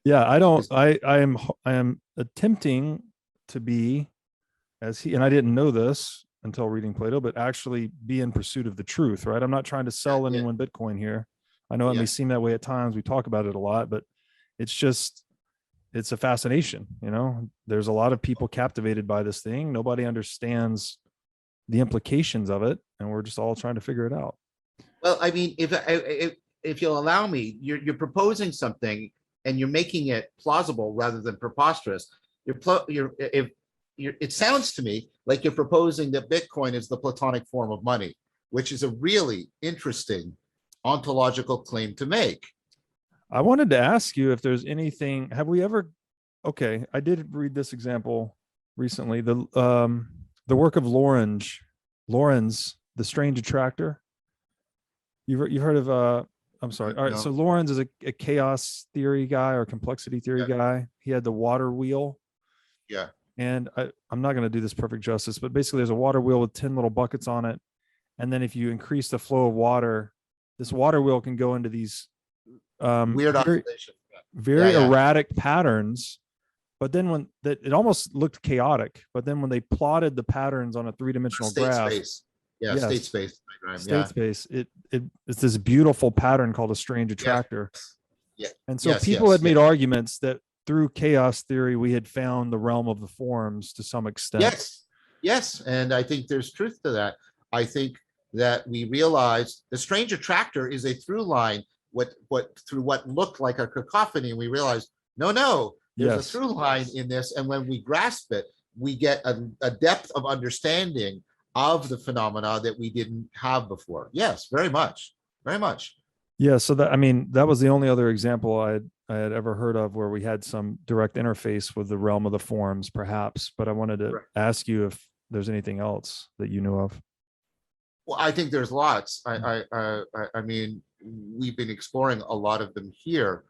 Yeah, I don't. Is I am attempting to be as he, and I didn't know this until reading Plato, but actually be in pursuit of the truth. Right. I'm not trying to yeah, sell yeah, anyone Bitcoin here. I know it may yeah. seem that way at times. We talk about it a lot, but it's just it's a fascination. There's a lot of people captivated by this thing. Nobody understands the implications of it, and we're just all trying to figure it out. Well, I mean, if you'll allow me, you're proposing something and you're making it plausible rather than preposterous. You're if you're, it sounds to me like you're proposing that Bitcoin is the Platonic form of money, which is a really interesting ontological claim to make. I wanted to ask you if there's anything. Have we ever? Okay, I did read this example recently. The work of Lorenz, the Strange Attractor. You've heard of I'm sorry. All right, so No, Lorenz is a chaos theory guy or complexity theory yeah, guy. He had the water wheel, yeah, and I'm not going to do this perfect justice, but basically there's a water wheel with 10 little buckets on it, and then if you increase the flow of water, this water wheel can go into these weird very oscillation. Yeah, very yeah, erratic patterns. But then when that it almost looked chaotic, but then when they plotted the patterns on a three-dimensional state graph, space. Yeah, state yes, space diagram. state Yeah, space, it's this beautiful pattern called a strange yes, attractor. yeah, And so yes, people yes, had yes. made arguments that through chaos theory, we had found the realm of the forms to some extent. Yes, yes, and I think there's truth to that. I think that we realize the strange attractor is a through line, what through what looked like a cacophony, and we realize no, there's a Yes. through line in this, and when we grasp it, we get a depth of understanding of the phenomena that we didn't have before. Yes, very much, very much. Yeah. So that, I mean, that was the only other example I had ever heard of where we had some direct interface with the realm of the forms, perhaps. But I wanted to Right. ask you if there's anything else that you know of. Well, I think there's lots. I mean, we've been exploring a lot of them here.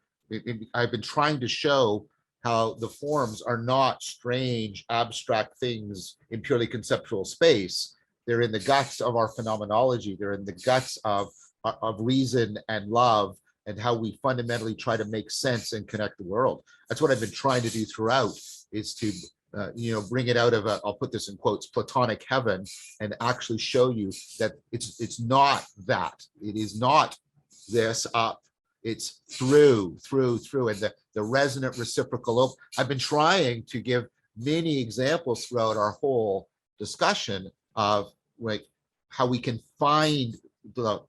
I've been trying to show how the forms are not strange, abstract things in purely conceptual space. They're in the guts of our phenomenology. They're in the guts of reason and love and how we fundamentally try to make sense and connect the world. That's what I've been trying to do throughout is to bring it out of I'll put this in quotes, Platonic heaven, and actually show you that it's not that. It is not this up. It's through, and the resonant reciprocal. I've been trying to give many examples throughout our whole discussion of like how we can find the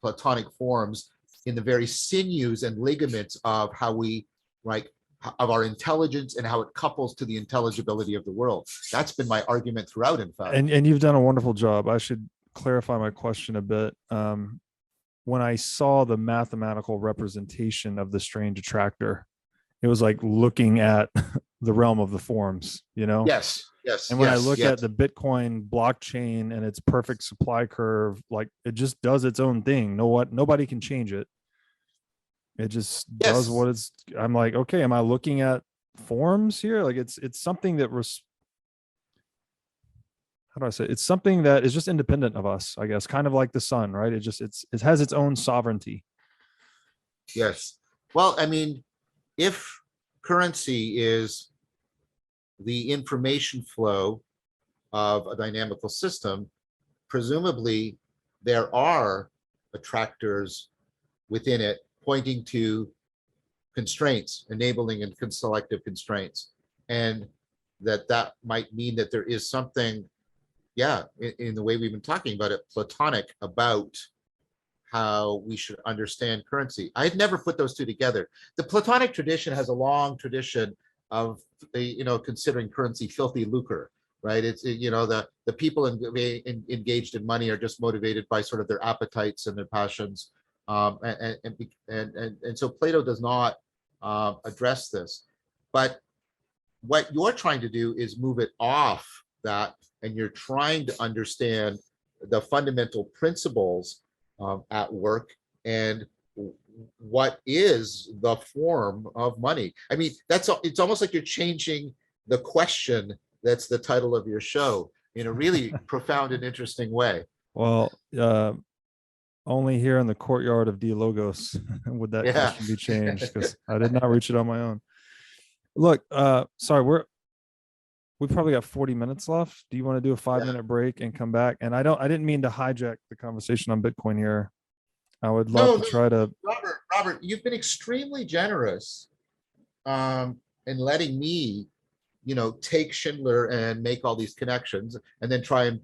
Platonic forms in the very sinews and ligaments of how we like of our intelligence and how it couples to the intelligibility of the world. That's been my argument throughout, in fact. And you've done a wonderful job. I should clarify my question a bit. When I saw the mathematical representation of the strange attractor, it was like looking at the realm of the forms. Yes, yes, And when I yes, look yes, at the Bitcoin blockchain and its perfect supply curve, like it just does its own thing. Nobody can change it. It just does yes, what it's. I'm like, okay, am I looking at forms here? Like it's something that how do I say it? It's something that is just independent of us, I guess, kind of like the sun, right? It has its own sovereignty. yes. Well, I mean, if currency is the information flow of a dynamical system, presumably there are attractors within it pointing to constraints, enabling and selective constraints. And that might mean that there is something, yeah, in the way we've been talking about it, Platonic about how we should understand currency. I had never put those two together. The Platonic tradition has a long tradition of considering currency filthy lucre, right? It's the people engaged in money are just motivated by sort of their appetites and their passions, and so Plato does not address this. But what you're trying to do is move it off that, and you're trying to understand the fundamental principles at work and what is the form of money. I mean, it's almost like you're changing the question that's the title of your show in a really profound and interesting way. Well, only here in the courtyard of D Logos would that Yeah. question be changed, because I did not reach it on my own. Look, sorry, we probably got 40 minutes left. Do you want to do a 5-minute break and come back? And I didn't mean to hijack the conversation on Bitcoin here. I would love No, to no, try to. Robert, you've been extremely generous in letting me, take Schindler and make all these connections and then try and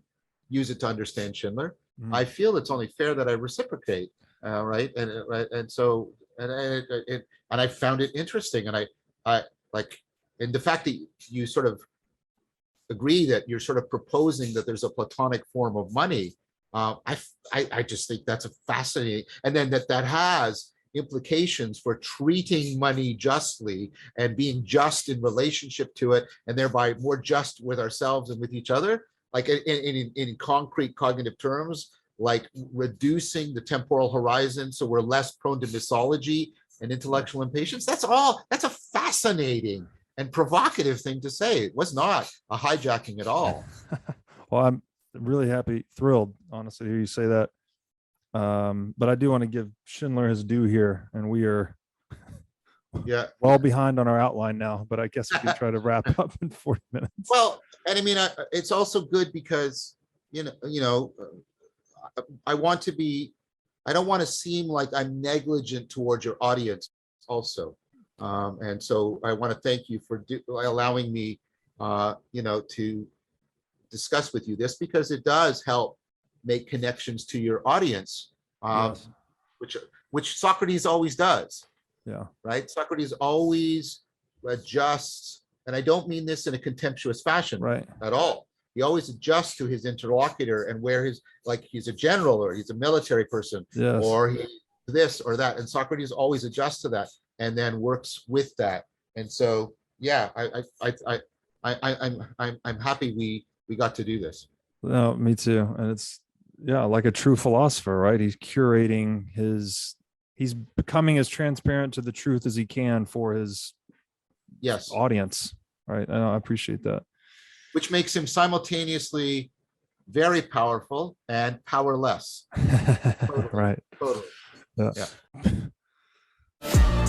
use it to understand Schindler. I feel it's only fair that I reciprocate, right? And so and I found it interesting, and I like, and the fact that you sort of agree that you're sort of proposing that there's a Platonic form of money. I just think that's a fascinating, and then that has implications for treating money justly and being just in relationship to it, and thereby more just with ourselves and with each other, like in concrete cognitive terms, like reducing the temporal horizon so we're less prone to mythology and intellectual impatience. That's a fascinating and provocative thing to say. It was not a hijacking at all. Well, I'm really happy, thrilled, honestly, to hear you say that. But I do want to give Schindler his due here, and we are well behind on our outline now. But I guess we can try to wrap up in 40 minutes. Well, and I mean, it's also good because I want to be. I don't want to seem like I'm negligent towards your audience, also. And so I want to thank you for allowing me, to discuss with you this, because it does help make connections to your audience, Yes. which Socrates always does. Yeah. Right. Socrates always adjusts, and I don't mean this in a contemptuous fashion, Right, at all. He always adjusts to his interlocutor and where he's a general, or he's a military person, yes, or he's this or that. And Socrates always adjusts to that and then works with that. And so, yeah, I'm happy we got to do this. no, me too. And it's, yeah, like a true philosopher, right? He's curating he's becoming as transparent to the truth as he can for his audience, right? I appreciate that. Which makes him simultaneously very powerful and powerless. Right. Totally. Yeah. Yeah.